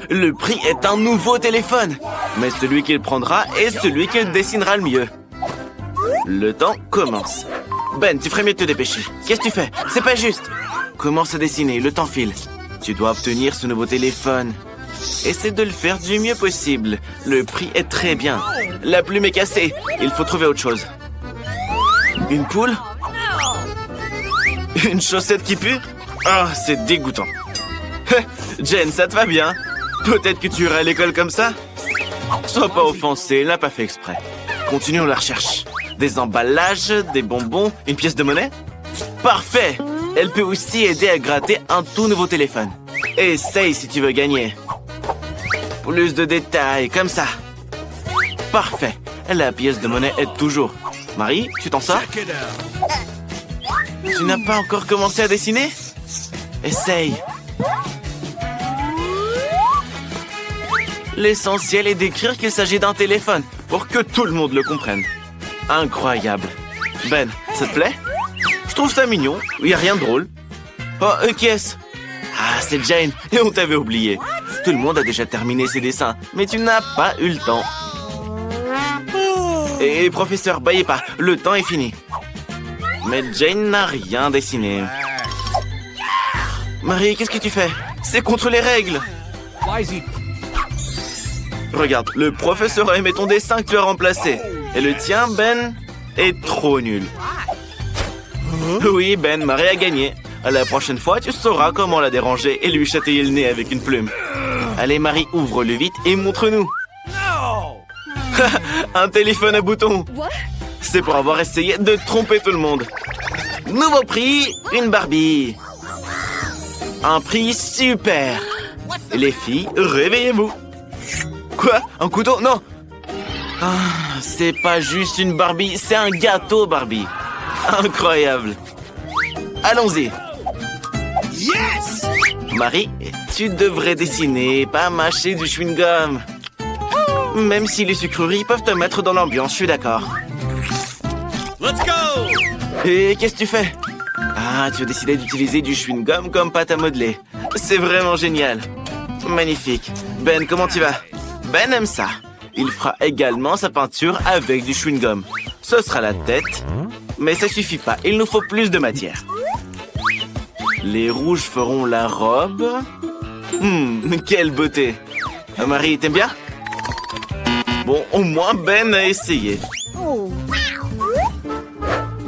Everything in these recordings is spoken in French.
Le prix est un nouveau téléphone. Mais celui qu'il prendra est celui qu'il dessinera le mieux. Le temps commence. Ben, tu ferais mieux de te dépêcher. Qu'est-ce que tu fais? C'est pas juste. Commence à dessiner, le temps file. Tu dois obtenir ce nouveau téléphone. Essaie de le faire du mieux possible. Le prix est très bien. La plume est cassée. Il faut trouver autre chose. Une poule? Une chaussette qui pue? Ah, c'est dégoûtant. Jen, ça te va bien? Peut-être que tu iras à l'école comme ça? Sois pas offensé, elle n'a pas fait exprès. Continuons la recherche. Des emballages, des bonbons, une pièce de monnaie? Parfait! Elle peut aussi aider à gratter un tout nouveau téléphone. Essaye si tu veux gagner. Plus de détails, comme ça. Parfait. La pièce de monnaie aide toujours. Marie, tu t'en sors? Tu n'as pas encore commencé à dessiner? Essaye. L'essentiel est d'écrire qu'il s'agit d'un téléphone pour que tout le monde le comprenne. Incroyable. Ben, ça te plaît? Je trouve ça mignon. Il n'y a rien de drôle. Oh, qui est-ce? Ah, c'est Jane. Et on t'avait oublié. Tout le monde a déjà terminé ses dessins, mais tu n'as pas eu le temps. Et professeur, baillez pas. Le temps est fini. Mais Jane n'a rien dessiné. Marie, qu'est-ce que tu fais? C'est contre les règles. Regarde, le professeur a aimé ton dessin que tu as remplacé. Et le tien, Ben, est trop nul. Oui, Ben, Marie a gagné. La prochaine fois, tu sauras comment la déranger et lui chatouiller le nez avec une plume. Allez, Marie, ouvre-le vite et montre-nous. Un téléphone à boutons. C'est pour avoir essayé de tromper tout le monde. Nouveau prix, une Barbie. Un prix super. Les filles, réveillez-vous. Quoi? Un couteau? Non. Ah, c'est pas juste une Barbie, c'est un gâteau Barbie. Incroyable. Allons-y. Yes! Marie, tu devrais dessiner, pas mâcher du chewing-gum. Même si les sucreries peuvent te mettre dans l'ambiance, je suis d'accord. Let's go! Et qu'est-ce que tu fais? Ah, tu as décidé d'utiliser du chewing-gum comme pâte à modeler. C'est vraiment génial. Magnifique. Ben, comment tu vas? Ben aime ça. Il fera également sa peinture avec du chewing-gum. Ce sera la tête, mais ça suffit pas. Il nous faut plus de matière. Les rouges feront la robe. Quelle beauté. Marie, t'aimes bien? Bon, au moins Ben a essayé.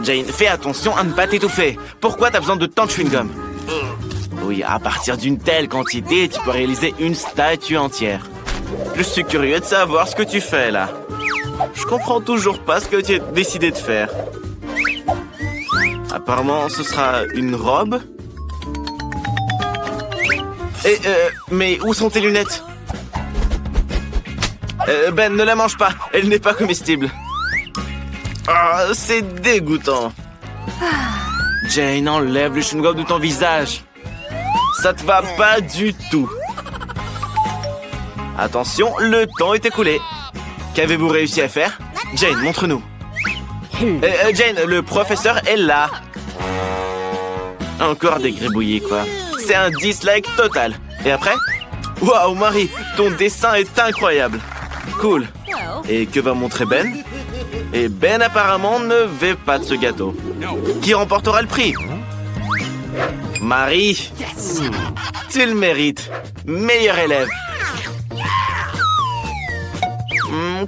Jane, fais attention à ne pas t'étouffer. Pourquoi t'as besoin de tant de chewing-gum? Oui, à partir d'une telle quantité, tu peux réaliser une statue entière. Je suis curieux de savoir ce que tu fais, là. Je comprends toujours pas ce que tu as décidé de faire. Apparemment, ce sera une robe. Mais où sont tes lunettes? Ben, ne la mange pas. Elle n'est pas comestible. Ah, c'est dégoûtant. Jane, enlève le chewing-gum de ton visage. Ça te va pas du tout. Attention, le temps est écoulé. Qu'avez-vous réussi à faire? Jane, montre-nous. Jane, le professeur est là. Encore des gribouillis, quoi. C'est un dislike total. Et après? Waouh, Marie, ton dessin est incroyable. Cool. Et que va montrer Ben? Et Ben apparemment ne veut pas de ce gâteau. Qui remportera le prix? Marie, tu le mérites. Meilleur élève.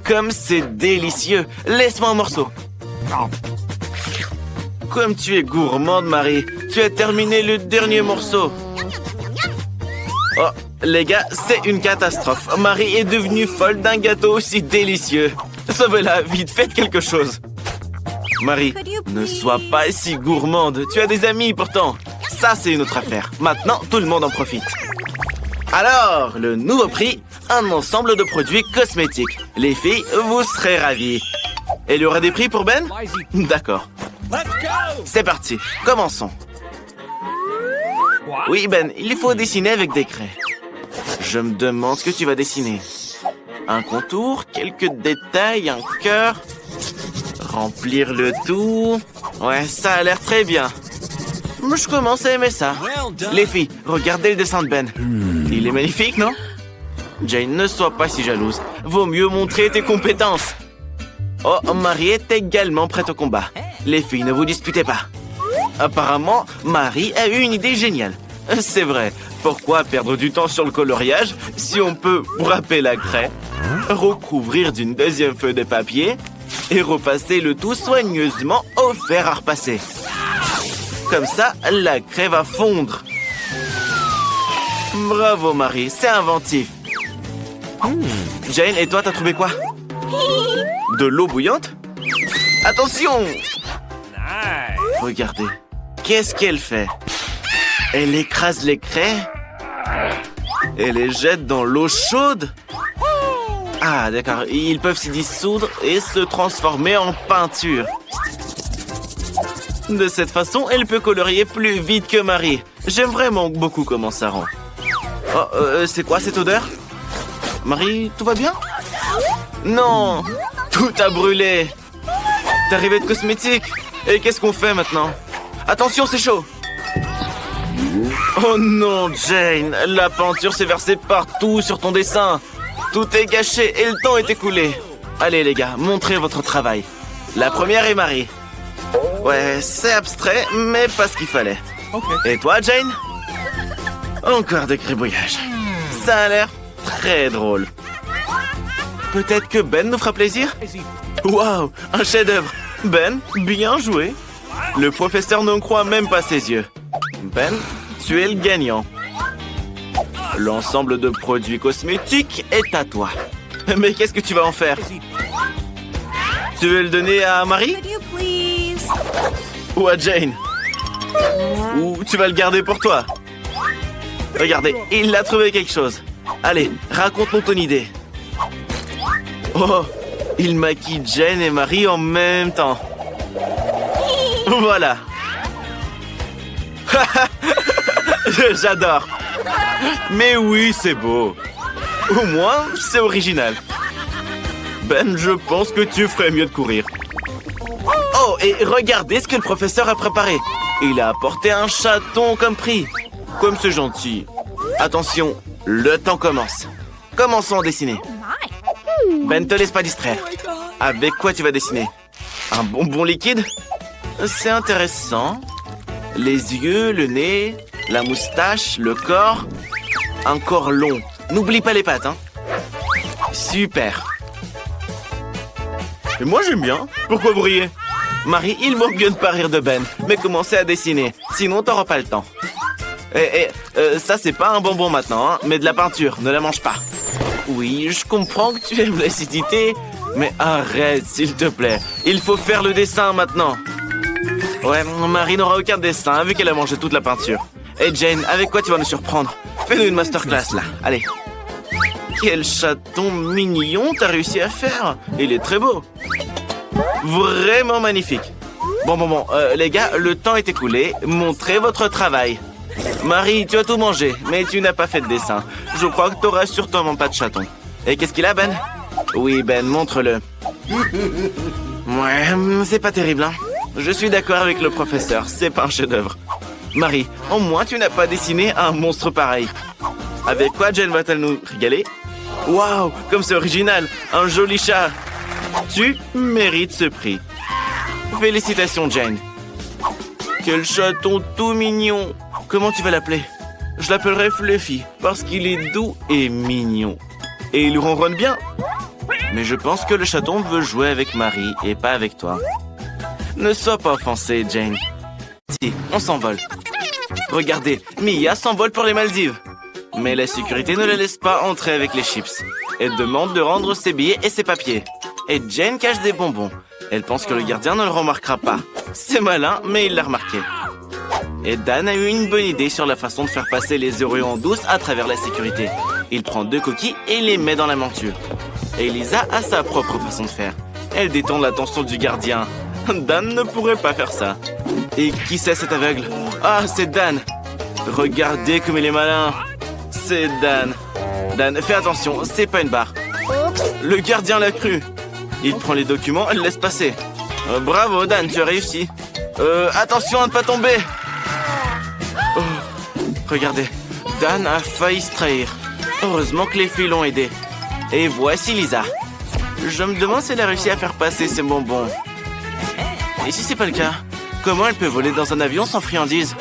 Comme c'est délicieux. Laisse-moi un morceau. Comme tu es gourmande, Marie. Tu as terminé le dernier morceau. Oh, les gars, c'est une catastrophe. Marie est devenue folle d'un gâteau aussi délicieux. Sauvez-la, vite, faites quelque chose. Marie, ne sois pas si gourmande. Tu as des amis pourtant. Ça, c'est une autre affaire. Maintenant, tout le monde en profite. Alors, le nouveau prix, un ensemble de produits cosmétiques. Les filles, vous serez ravies. Et il y aura des prix pour Ben? D'accord. C'est parti, commençons. Oui, Ben, il faut dessiner avec des craies. Je me demande ce que tu vas dessiner. Un contour, quelques détails, un cœur. Remplir le tout. Ouais, ça a l'air très bien. Je commence à aimer ça. Les filles, regardez le dessin de Ben. Il est magnifique, non? Jane, ne sois pas si jalouse. Vaut mieux montrer tes compétences. Oh, Marie est également prête au combat. Les filles, ne vous disputez pas. Apparemment, Marie a eu une idée géniale. C'est vrai, pourquoi perdre du temps sur le coloriage si on peut râper la craie, recouvrir d'une deuxième feuille de papier et repasser le tout soigneusement au fer à repasser. Comme ça, la craie va fondre. Bravo Marie, c'est inventif. Jane, et toi, t'as trouvé quoi? De l'eau bouillante? Attention! Regardez, qu'est-ce qu'elle fait? Elle écrase les craies et les jette dans l'eau chaude. Ah, d'accord, ils peuvent s'y dissoudre et se transformer en peinture. De cette façon, elle peut colorier plus vite que Marie. J'aime vraiment beaucoup comment ça rend. Oh, c'est quoi cette odeur? Marie, tout va bien? Non! Tout a brûlé! T'es arrivé de cosmétique? Et qu'est-ce qu'on fait maintenant? Attention, c'est chaud! Oh non, Jane! La peinture s'est versée partout sur ton dessin! Tout est gâché et le temps est écoulé! Allez les gars, montrez votre travail. La première est Marie. Ouais, c'est abstrait, mais pas ce qu'il fallait. Et toi, Jane? Encore des gribouillages. Ça a l'air très drôle. Peut-être que Ben nous fera plaisir? Waouh, un chef-d'œuvre! Ben, bien joué! Le professeur ne croit même pas ses yeux. Ben, tu es le gagnant. L'ensemble de produits cosmétiques est à toi. Mais qu'est-ce que tu vas en faire? Tu veux le donner à Marie? Ou à Jane? Ou tu vas le garder pour toi? Regardez, il a trouvé quelque chose. Allez, raconte-nous ton idée. Oh, il maquille Jane et Marie en même temps. Voilà. J'adore. Mais oui, c'est beau. Au moins, c'est original. Ben, je pense que tu ferais mieux de courir. Oh, et regardez ce que le professeur a préparé. Il a apporté un chaton comme prix. Comme c'est gentil. Attention, le temps commence. Commençons à dessiner. Ben, te laisse pas distraire. Avec quoi tu vas dessiner? Un bonbon liquide? C'est intéressant. Les yeux, le nez, la moustache, le corps. Un corps long. N'oublie pas les pattes, hein. Super. Et moi, j'aime bien. Pourquoi vous riez? Marie, il vaut mieux ne pas rire de Ben, mais commencez à dessiner. Sinon, t'auras pas le temps. Ça, c'est pas un bonbon maintenant, hein, mais de la peinture. Ne la mange pas. Oui, je comprends que tu aimes l'acidité, mais arrête, s'il te plaît. Il faut faire le dessin maintenant. Ouais, Marie n'aura aucun dessin, vu qu'elle a mangé toute la peinture. Et Jane, avec quoi tu vas nous surprendre? Fais-nous une masterclass, là. Allez. Quel chaton mignon t'as réussi à faire. Il est très beau. Vraiment magnifique. Bon, les gars, le temps est écoulé. Montrez votre travail. Marie, tu as tout mangé, mais tu n'as pas fait de dessin. Je crois que tu n'auras sûrement pas de chaton. Et qu'est-ce qu'il a, Ben? Oui, Ben, montre-le. Ouais, c'est pas terrible, hein. Je suis d'accord avec le professeur, c'est pas un chef-d'œuvre. Marie, au moins tu n'as pas dessiné un monstre pareil. Avec quoi Jane va-t-elle nous régaler? Waouh, comme c'est original, un joli chat. Tu mérites ce prix. Félicitations, Jane. Quel chaton tout mignon. Comment tu vas l'appeler? Je l'appellerai Fluffy, parce qu'il est doux et mignon. Et il ronronne bien. Mais je pense que le chaton veut jouer avec Marie et pas avec toi. Ne sois pas offensée, Jane. Si, on s'envole. Regardez, Mia s'envole pour les Maldives. Mais la sécurité ne la laisse pas entrer avec les chips. Elle demande de rendre ses billets et ses papiers. Et Jane cache des bonbons. Elle pense que le gardien ne le remarquera pas. C'est malin, mais il l'a remarqué. Et Dan a eu une bonne idée sur la façon de faire passer les Oreos en douce à travers la sécurité. Il prend 2 coquilles et les met dans la monture. Et Lisa a sa propre façon de faire. Elle détourne l'attention du gardien. Dan ne pourrait pas faire ça. Et qui c'est cet aveugle? Ah, c'est Dan. Regardez comme il est malin. C'est Dan. Dan, fais attention, c'est pas une barre. Le gardien l'a cru. Il prend les documents et le laisse passer. Bravo, Dan, tu as réussi. Attention à ne pas tomber. Oh, regardez, Dan a failli se trahir. Heureusement que les filles l'ont aidé. Et voici Lisa. Je me demande si elle a réussi à faire passer ses bonbons. Et si c'est pas le cas, comment elle peut voler dans un avion sans friandises?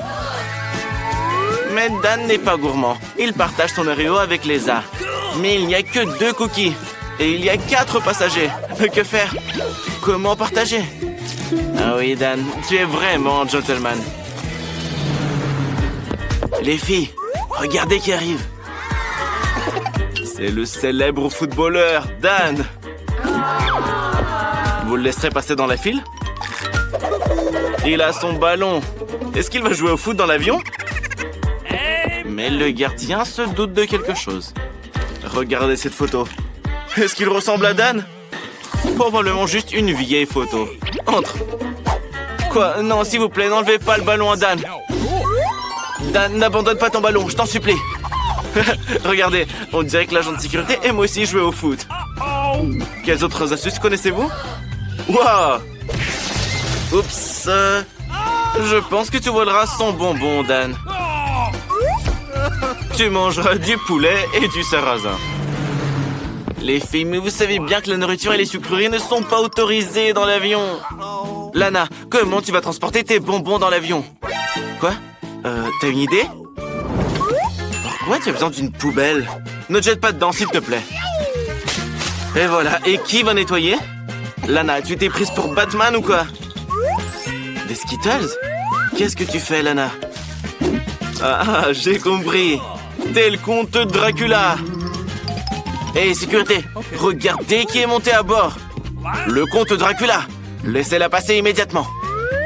Mais Dan n'est pas gourmand. Il partage son Oreo avec Lisa. Mais il n'y a que 2 cookies. Et il y a 4 passagers. Que faire? Comment partager? Ah oui, Dan, tu es vraiment un gentleman. Les filles, regardez qui arrive. C'est le célèbre footballeur, Dan. Vous le laisserez passer dans la file? Il a son ballon. Est-ce qu'il va jouer au foot dans l'avion? Mais le gardien se doute de quelque chose. Regardez cette photo. Est-ce qu'il ressemble à Dan? Probablement juste une vieille photo. Entre. Quoi? Non, s'il vous plaît, n'enlevez pas le ballon à Dan. Dan, n'abandonne pas ton ballon, je t'en supplie. Regardez, on dirait que l'agent de sécurité aime aussi jouer au foot. Quelles autres astuces connaissez-vous? Waouh! Oups. Je pense que tu voleras son bonbon, Dan. Tu mangeras du poulet et du sarrasin. Les filles, mais vous savez bien que la nourriture et les sucreries ne sont pas autorisées dans l'avion. Lana, comment tu vas transporter tes bonbons dans l'avion? Quoi? T'as une idée? Pourquoi tu as besoin d'une poubelle? Ne te jette pas dedans, s'il te plaît. Et voilà, et qui va nettoyer? Lana, tu t'es prise pour Batman ou quoi? Des Skittles? Qu'est-ce que tu fais, Lana? Ah, j'ai compris. T'es le comte Dracula. Hé, sécurité, regardez qui est monté à bord. Le comte Dracula. Laissez-la passer immédiatement.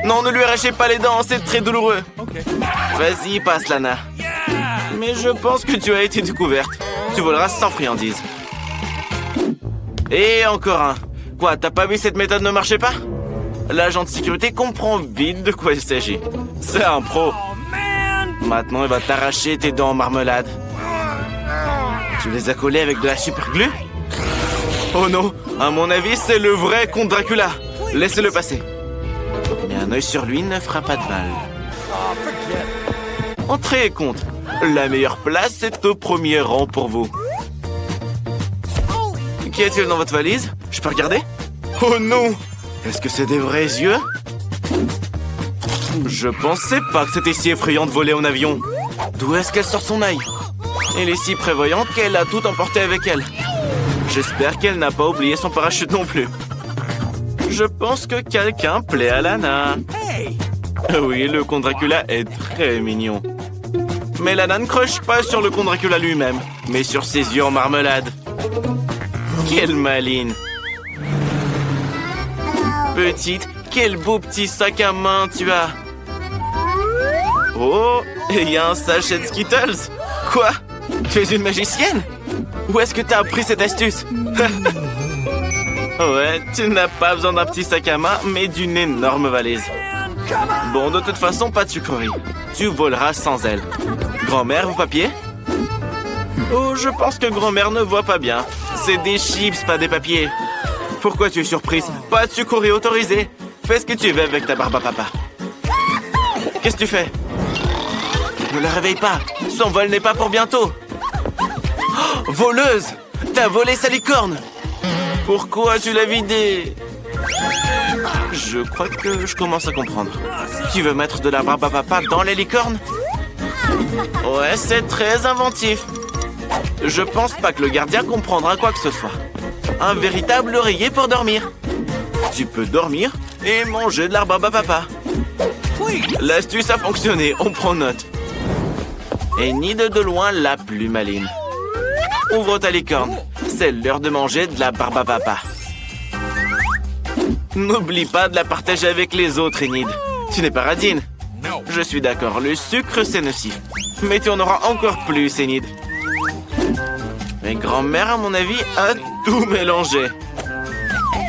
Non, ne lui arrachez pas les dents, c'est très douloureux. Vas-y, passe, Lana. Mais je pense que tu as été découverte. Tu voleras sans friandises. Et encore un. Quoi, t'as pas vu cette méthode ne marchait pas? L'agent de sécurité comprend vite de quoi il s'agit. C'est un pro. Maintenant, il va t'arracher tes dents en marmelade. Tu les as collées avec de la super glue? Oh non, à mon avis, c'est le vrai comte Dracula. Laissez-le passer. Mais un œil sur lui ne fera pas de mal. Entrez, comte. La meilleure place est au premier rang pour vous. Qu'y a-t-il dans votre valise? Je peux regarder? Oh non! Est-ce que c'est des vrais yeux? Je pensais pas que c'était si effrayant de voler en avion. D'où est-ce qu'elle sort son œil? Elle est si prévoyante qu'elle a tout emporté avec elle. J'espère qu'elle n'a pas oublié son parachute non plus. Je pense que quelqu'un plaît à Lana. Oui, le comte Dracula est très mignon. Mais Lana ne croche pas sur le comte Dracula lui-même, mais sur ses yeux en marmelade. Quelle maline. Petite, quel beau petit sac à main tu as. Oh, et il y a un sachet de Skittles. Quoi? Tu es une magicienne? Où est-ce que tu as appris cette astuce? Ouais, tu n'as pas besoin d'un petit sac à main, mais d'une énorme valise. Bon, de toute façon, pas de sucrerie. Tu voleras sans elle. Grand-mère, vos papiers? Oh, je pense que grand-mère ne voit pas bien. C'est des chips, pas des papiers. Pourquoi tu es surprise? Pas de sucrerie autorisée. Fais ce que tu veux avec ta barbe à papa. Qu'est-ce que tu fais? Ne la réveille pas. Son vol n'est pas pour bientôt. Oh, voleuse! T'as volé sa licorne! Pourquoi tu l'as vidée? Je crois que je commence à comprendre. Tu veux mettre de la barbe à papa dans les licornes? Ouais, c'est très inventif. Je pense pas que le gardien comprendra quoi que ce soit. Un véritable oreiller pour dormir. Tu peux dormir et manger de la barbe à papa. L'astuce a fonctionné, on prend note. Et Enid de loin la plus maline. Ouvre ta licorne. C'est l'heure de manger de la barbe à papa. N'oublie pas de la partager avec les autres, Enid. Tu n'es pas radine. Je suis d'accord, le sucre c'est nocif. Mais tu en auras encore plus, Enid. Mais grand-mère, à mon avis, a tout mélangé.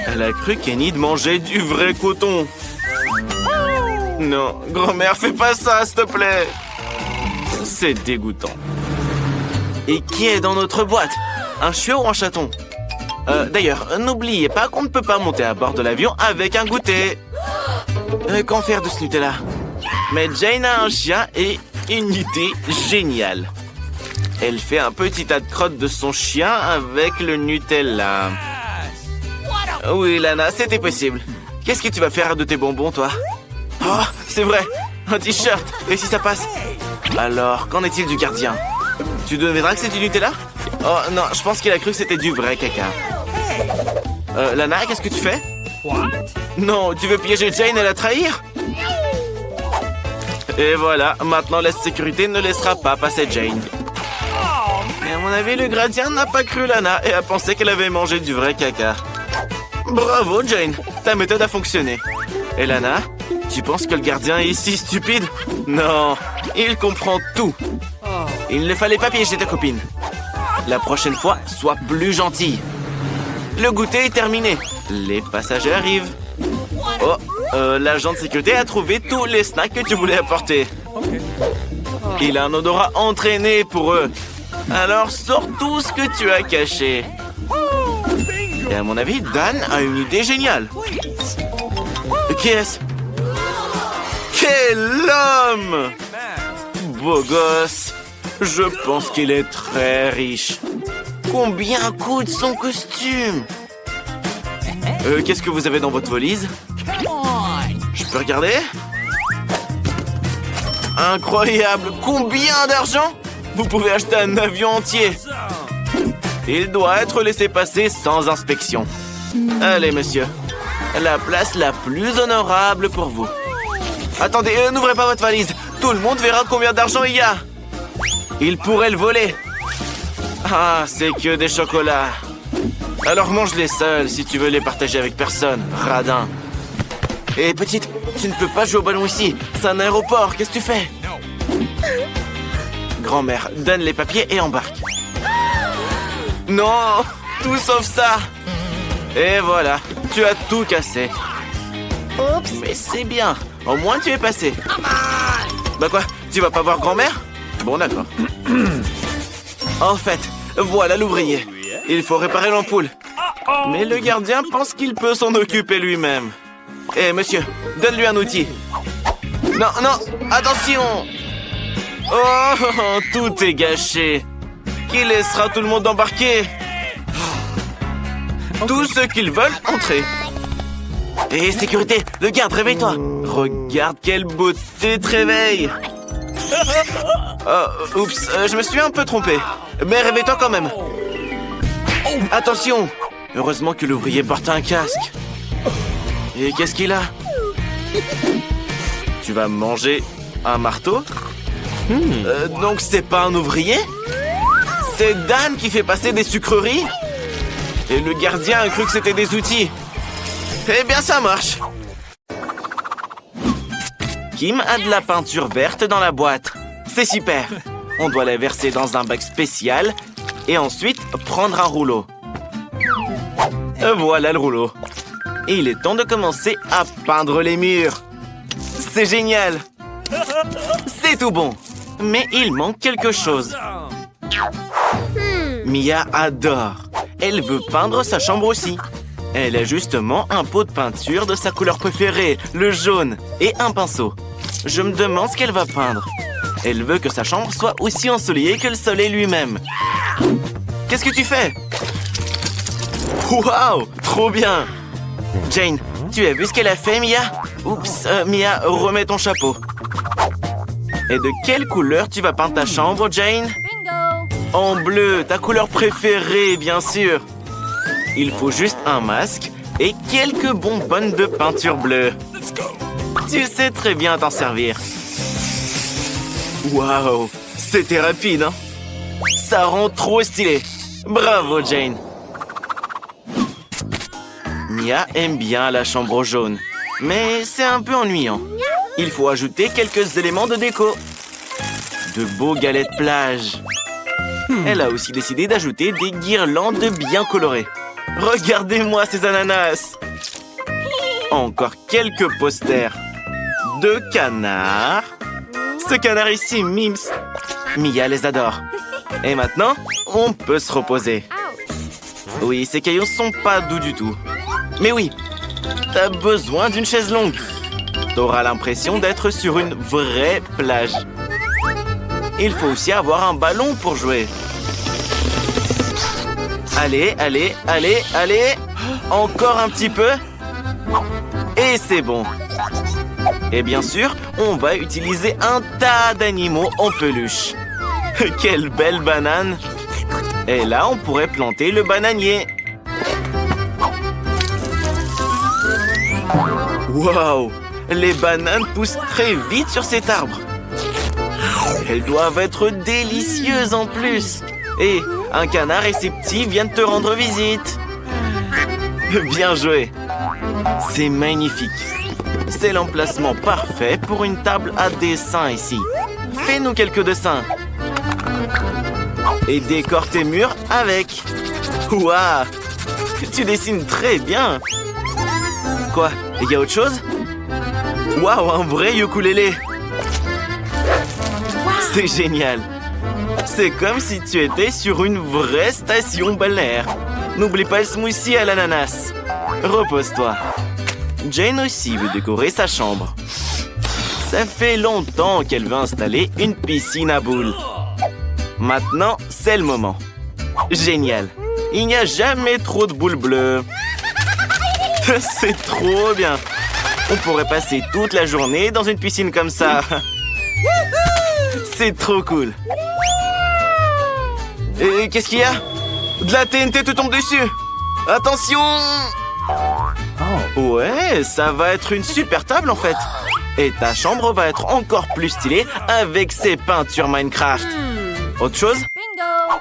Elle a cru qu'Enid mangeait du vrai coton. Non, grand-mère, fais pas ça, s'il te plaît. C'est dégoûtant. Et qui est dans notre boîte? Un chiot ou un chaton? D'ailleurs, n'oubliez pas qu'on ne peut pas monter à bord de l'avion avec un goûter. Qu'en faire de ce Nutella? Mais Jane a un chien et une idée géniale. Elle fait un petit tas de crottes de son chien avec le Nutella. Oui, Lana, c'était possible. Qu'est-ce que tu vas faire de tes bonbons, toi? Oh, c'est vrai, un t-shirt. Et si ça passe? Alors, qu'en est-il du gardien? Tu devineras que c'est du Nutella? Oh non, je pense qu'il a cru que c'était du vrai caca. Lana, qu'est-ce que tu fais? Non, tu veux piéger Jane et la trahir? Et voilà, maintenant la sécurité ne laissera pas passer Jane. Et à mon avis, le gardien n'a pas cru Lana et a pensé qu'elle avait mangé du vrai caca. Bravo, Jane, ta méthode a fonctionné. Et Lana, tu penses que le gardien est si stupide? Non, il comprend tout. Il ne fallait pas piéger ta copine. La prochaine fois, sois plus gentille. Le goûter est terminé. Les passagers arrivent. Oh, l'agent de sécurité a trouvé tous les snacks que tu voulais apporter. Il a un odorat entraîné pour eux. Alors, sors tout ce que tu as caché. Et à mon avis, Dan a une idée géniale. Qui est-ce? Quel homme! Beau gosse. Je pense qu'il est très riche. Combien coûte son costume? Qu'est-ce que vous avez dans votre valise? Je peux regarder? Incroyable! Combien d'argent? Vous pouvez acheter un avion entier. Il doit être laissé passer sans inspection. Allez, monsieur. La place la plus honorable pour vous. Attendez, n'ouvrez pas votre valise. Tout le monde verra combien d'argent il y a. Il pourrait le voler. Ah, c'est que des chocolats. Alors mange-les seuls si tu veux les partager avec personne, radin. Hé, petite, tu ne peux pas jouer au ballon ici. C'est un aéroport, qu'est-ce que tu fais? Grand-mère, donne les papiers et embarque. Non, tout sauf ça. Et voilà, tu as tout cassé. Oups. Mais c'est bien, au moins tu es passé. Bah quoi, tu vas pas voir grand-mère? Bon, d'accord. En fait, voilà l'ouvrier. Il faut réparer l'ampoule. Mais le gardien pense qu'il peut s'en occuper lui-même. Hé, monsieur, donne-lui un outil. Non, non, attention! Oh, tout est gâché. Qui laissera tout le monde embarquer? Tous ceux qu'ils veulent entrer. Hé, sécurité, le garde, réveille-toi. Regarde quelle beauté te réveille. Oh, oups, je me suis un peu trompé. Mais réveille-toi quand même. Attention! Heureusement que l'ouvrier porte un casque. Et qu'est-ce qu'il a? Tu vas manger un marteau? Donc c'est pas un ouvrier? C'est Dan qui fait passer des sucreries? Et le gardien a cru que c'était des outils. Eh bien ça marche. Kim a de la peinture verte dans la boîte. C'est super. On doit la verser dans un bac spécial et ensuite prendre un rouleau. Voilà le rouleau. Et il est temps de commencer à peindre les murs. C'est génial. C'est tout bon. Mais il manque quelque chose. Mia adore. Elle veut peindre sa chambre aussi. Elle a justement un pot de peinture de sa couleur préférée, le jaune, et un pinceau. Je me demande ce qu'elle va peindre. Elle veut que sa chambre soit aussi ensoleillée que le soleil lui-même. Qu'est-ce que tu fais? Waouh, trop bien! Jane, tu as vu ce qu'elle a fait, Mia? Oups, Mia, remets ton chapeau. Et de quelle couleur tu vas peindre ta chambre, Jane? Bingo! En bleu, ta couleur préférée, bien sûr. Il faut juste un masque et quelques bonbonnes de peinture bleue. Tu sais très bien t'en servir. Waouh, c'était rapide, hein? Ça rend trop stylé. Bravo, Jane. Mia aime bien la chambre jaune, mais c'est un peu ennuyant. Il faut ajouter quelques éléments de déco. De beaux galets de plage. Elle a aussi décidé d'ajouter des guirlandes bien colorées. Regardez-moi ces ananas. Encore quelques posters. 2 canards. Ce canard ici, Mims. Mia les adore. Et maintenant, on peut se reposer. Oui, ces cailloux sont pas doux du tout. Mais oui, t'as besoin d'une chaise longue. T'auras l'impression d'être sur une vraie plage. il faut aussi avoir un ballon pour jouer. Allez, allez, allez, allez. Encore un petit peu. Et c'est bon. Et bien sûr, on va utiliser un tas d'animaux en peluche. Quelle belle banane! Et là, on pourrait planter le bananier. Waouh! Les bananes poussent très vite sur cet arbre. Elles doivent être délicieuses en plus. Et un canard et ses petits viennent te rendre visite. Bien joué! C'est magnifique. C'est l'emplacement parfait pour une table à dessin ici. Fais-nous quelques dessins. Et décore tes murs avec. Waouh! Tu dessines très bien. Quoi? Il y a autre chose? Waouh, un vrai ukulélé. C'est génial. C'est comme si tu étais sur une vraie station balnéaire. N'oublie pas le smoothie à l'ananas. Repose-toi. Jane aussi veut décorer sa chambre. Ça fait longtemps qu'elle veut installer une piscine à boules. Maintenant, c'est le moment. Génial. Il n'y a jamais trop de boules bleues. C'est trop bien. On pourrait passer toute la journée dans une piscine comme ça. C'est trop cool. Et qu'est-ce qu'il y a? De la TNT te tombe dessus. Attention! Ouais, ça va être une super table en fait. Et ta chambre va être encore plus stylée avec ces peintures Minecraft. Autre chose? Bingo!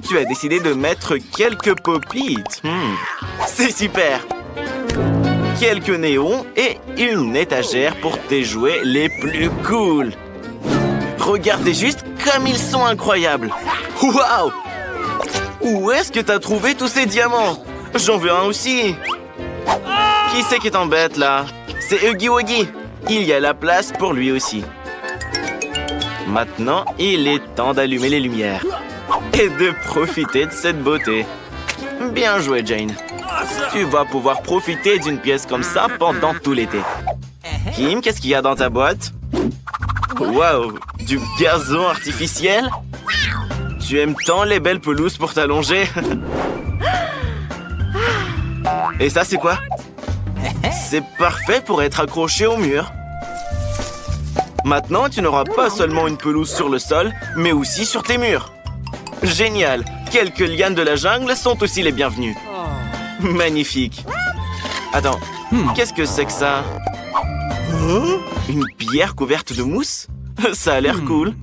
Tu as décidé de mettre quelques pop-it. C'est super. Quelques néons et une étagère pour tes jouets les plus cool. Regardez juste comme ils sont incroyables. Waouh! Où est-ce que t'as trouvé tous ces diamants? J'en veux un aussi. Qui c'est qui t'embête là? C'est Huggy Wuggy. Il y a la place pour lui aussi. Maintenant, il est temps d'allumer les lumières. Et de profiter de cette beauté. Bien joué, Jane. Tu vas pouvoir profiter d'une pièce comme ça pendant tout l'été. Kim, qu'est-ce qu'il y a dans ta boîte? Waouh! Du gazon artificiel? Tu aimes tant les belles pelouses pour t'allonger? Et ça, c'est quoi? C'est parfait pour être accroché au mur. Maintenant, tu n'auras pas seulement une pelouse sur le sol, mais aussi sur tes murs. Génial! Quelques lianes de la jungle sont aussi les bienvenues. Magnifique! Attends, qu'est-ce que c'est que ça? Une pierre couverte de mousse? Ça a l'air cool.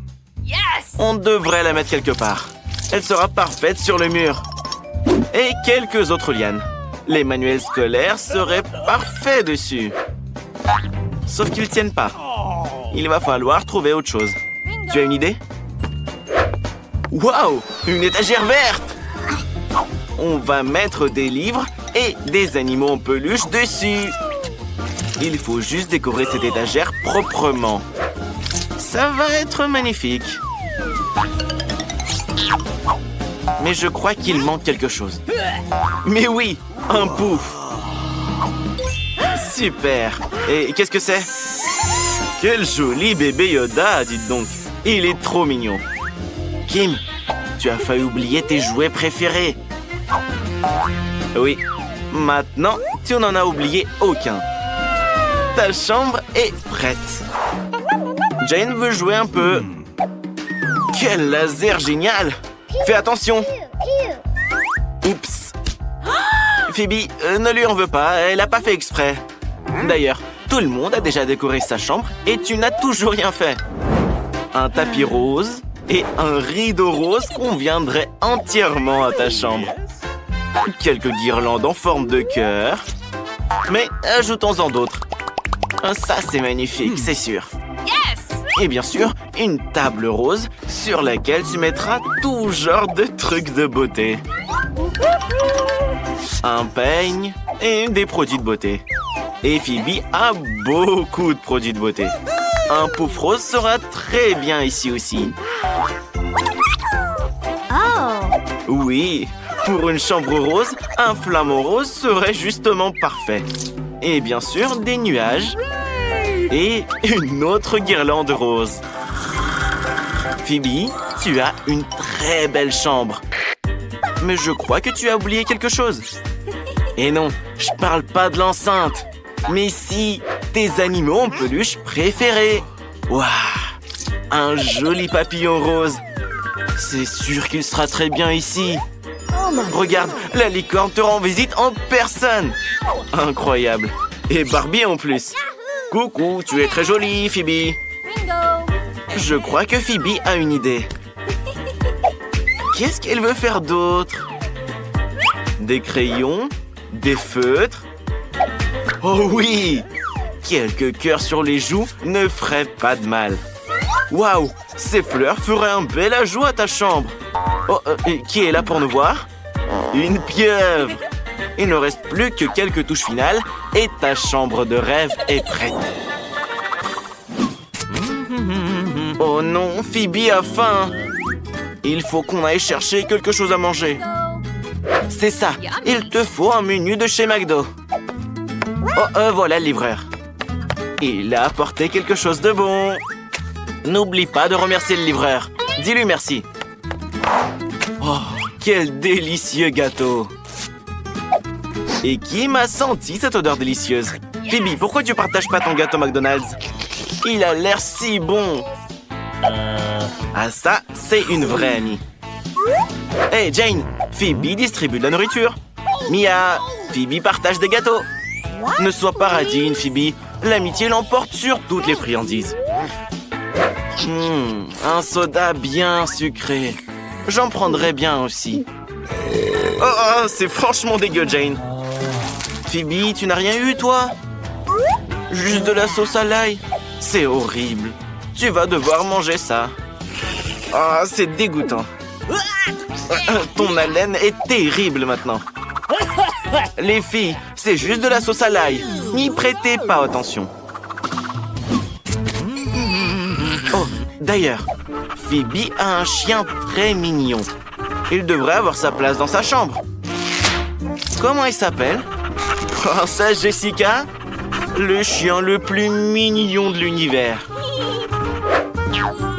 On devrait la mettre quelque part. Elle sera parfaite sur le mur. Et quelques autres lianes. Les manuels scolaires seraient parfaits dessus. Sauf qu'ils tiennent pas. Il va falloir trouver autre chose. Tu as une idée? Waouh! Une étagère verte! On va mettre des livres et des animaux en peluche dessus. Il faut juste décorer cette étagère proprement. Ça va être magnifique. Mais je crois qu'il manque quelque chose. Mais oui, un pouf. Super. Et qu'est-ce que c'est? Quel joli bébé Yoda, dites donc. Il est trop mignon. Kim, tu as failli oublier tes jouets préférés. Oui, maintenant, tu n'en as oublié aucun. Ta chambre est prête. Jane veut jouer un peu. Quel laser génial! Fais attention! Oups! Phoebe, ne lui en veux pas, elle n'a pas fait exprès. D'ailleurs, tout le monde a déjà décoré sa chambre et tu n'as toujours rien fait. Un tapis rose et un rideau rose conviendraient entièrement à ta chambre. Quelques guirlandes en forme de cœur. Mais ajoutons-en d'autres. Ça, c'est magnifique, c'est sûr. Et bien sûr, une table rose sur laquelle tu mettras tout genre de trucs de beauté. Un peigne et des produits de beauté. Et Phoebe a beaucoup de produits de beauté. Un pouf rose sera très bien ici aussi. Oui, pour une chambre rose, un flamant rose serait justement parfait. Et bien sûr, des nuages. Et une autre guirlande rose. Phoebe, tu as une très belle chambre. Mais je crois que tu as oublié quelque chose. Et non, je parle pas de l'enceinte. Mais si, tes animaux en peluche préférés. Waouh, un joli papillon rose. C'est sûr qu'il sera très bien ici. Regarde, la licorne te rend visite en personne. Incroyable. Et Barbie en plus. Coucou, tu es très jolie, Phoebe. Bingo. Je crois que Phoebe a une idée. Qu'est-ce qu'elle veut faire d'autre? Des crayons? Des feutres? Oh oui! Quelques cœurs sur les joues ne feraient pas de mal. Waouh! Ces fleurs feraient un bel ajout à ta chambre. Oh, qui est là pour nous voir? Une pieuvre! Il ne reste plus que quelques touches finales et ta chambre de rêve est prête. Oh non, Phoebe a faim! Il faut qu'on aille chercher quelque chose à manger. C'est ça, il te faut un menu de chez McDo. Oh, voilà le livreur. Il a apporté quelque chose de bon. N'oublie pas de remercier le livreur. Dis-lui merci. Oh, quel délicieux gâteau. Et qui m'a senti cette odeur délicieuse? Phoebe, pourquoi tu partages pas ton gâteau McDonald's? Il a l'air si bon. Ah ça, c'est une vraie amie. Hey Jane, Phoebe distribue de la nourriture. Mia, Phoebe partage des gâteaux. Ne sois pas radine, Phoebe. L'amitié l'emporte sur toutes les friandises. Un soda bien sucré. J'en prendrais bien aussi. Oh, c'est franchement dégueu, Jane. Phoebe, tu n'as rien eu, toi? Juste de la sauce à l'ail. C'est horrible. Tu vas devoir manger ça. Ah, c'est dégoûtant. Ton haleine est terrible maintenant. Les filles, c'est juste de la sauce à l'ail. N'y prêtez pas attention. Oh, d'ailleurs, Phoebe a un chien très mignon. Il devrait avoir sa place dans sa chambre. Comment il s'appelle? Oh, ça, Jessica? Le chien le plus mignon de l'univers.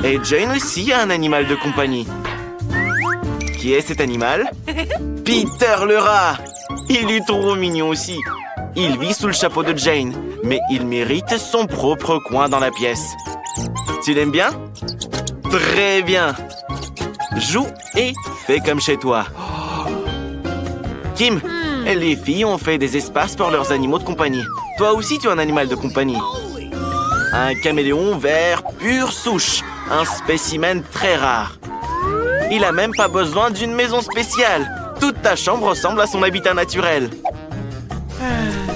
Et Jane aussi a un animal de compagnie. Qui est cet animal? Peter le rat! Il est trop mignon aussi. Il vit sous le chapeau de Jane, mais il mérite son propre coin dans la pièce. Tu l'aimes bien? Très bien. Joue et fais comme chez toi. Kim, les filles ont fait des espaces pour leurs animaux de compagnie. Toi aussi, tu as un animal de compagnie. Un caméléon vert pure souche. Un spécimen très rare. Il a même pas besoin d'une maison spéciale. Toute ta chambre ressemble à son habitat naturel.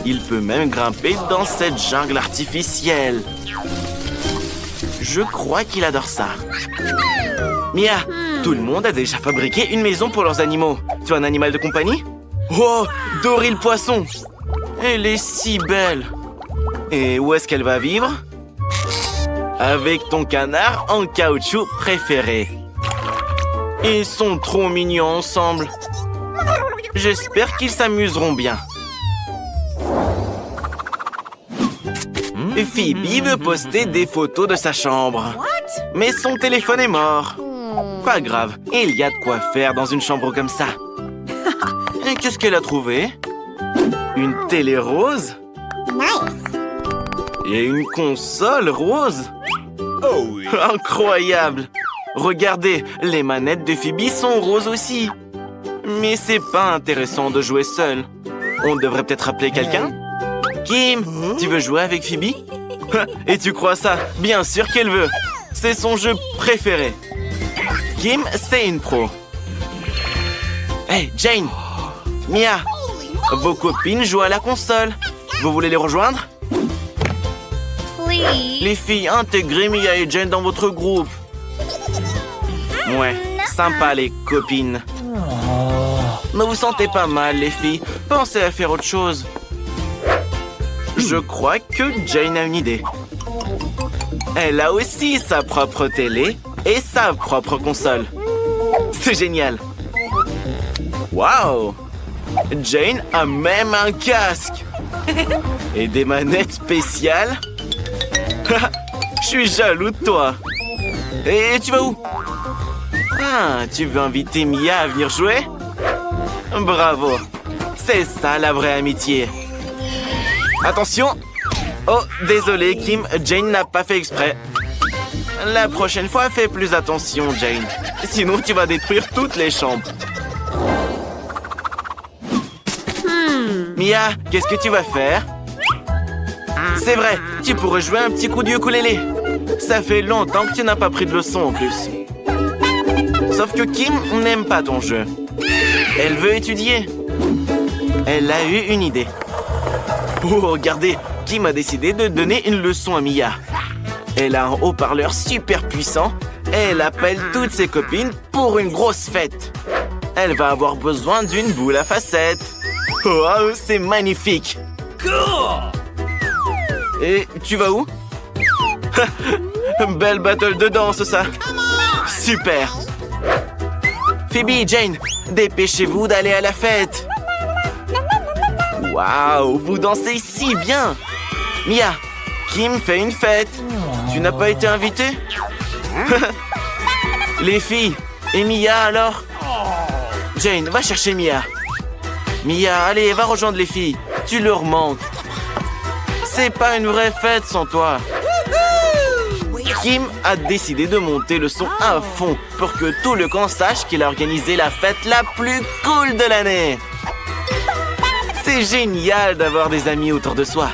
Il peut même grimper dans cette jungle artificielle. Je crois qu'il adore ça. Mia, tout le monde a déjà fabriqué une maison pour leurs animaux. Tu as un animal de compagnie? Oh, Dory le poisson! Elle est si belle. Et où est-ce qu'elle va vivre? Avec ton canard en caoutchouc préféré. Ils sont trop mignons ensemble. J'espère qu'ils s'amuseront bien. Phoebe veut poster des photos de sa chambre. Mais son téléphone est mort. Pas grave, il y a de quoi faire dans une chambre comme ça. Et qu'est-ce qu'elle a trouvé? Une télé rose? Et une console rose? Oh oui. Incroyable! Regardez, les manettes de Phoebe sont roses aussi. Mais c'est pas intéressant de jouer seul. On devrait peut-être appeler quelqu'un? Kim, tu veux jouer avec Phoebe? Et tu crois ça? Bien sûr qu'elle veut. C'est son jeu préféré. Kim, c'est une pro. Hey, Jane! Mia! Vos copines jouent à la console. Vous voulez les rejoindre? Les filles, intégrez Mia et Jane dans votre groupe. Ouais, sympa les copines. Ne vous sentez pas mal, les filles. Pensez à faire autre chose. Je crois que Jane a une idée. Elle a aussi sa propre télé et sa propre console. C'est génial. Waouh! Jane a même un casque. Et des manettes spéciales. Je suis jaloux de toi. Et tu vas où? Ah, tu veux inviter Mia à venir jouer? Bravo! C'est ça la vraie amitié. Attention! Oh, désolé Kim, Jane n'a pas fait exprès. La prochaine fois, fais plus attention, Jane. Sinon, tu vas détruire toutes les chambres. Mia, qu'est-ce que tu vas faire? C'est vrai, tu pourrais jouer un petit coup de ukulélé. Ça fait longtemps que tu n'as pas pris de leçon en plus. Sauf que Kim n'aime pas ton jeu. Elle veut étudier. Elle a eu une idée. Oh, regardez, Kim a décidé de donner une leçon à Mia. Elle a un haut-parleur super puissant et elle appelle toutes ses copines pour une grosse fête. Elle va avoir besoin d'une boule à facettes. Wow, c'est magnifique! Et tu vas où? Belle battle de danse, ça! Super! Phoebe, Jane, dépêchez-vous d'aller à la fête! Waouh, vous dansez si bien! Mia, Kim fait une fête. Tu n'as pas été invitée? Les filles, et Mia alors? Jane, va chercher Mia. Mia, allez, va rejoindre les filles. Tu leur manques. C'est pas une vraie fête sans toi. Kim a décidé de monter le son à fond pour que tout le camp sache qu'il a organisé la fête la plus cool de l'année. C'est génial d'avoir des amis autour de soi.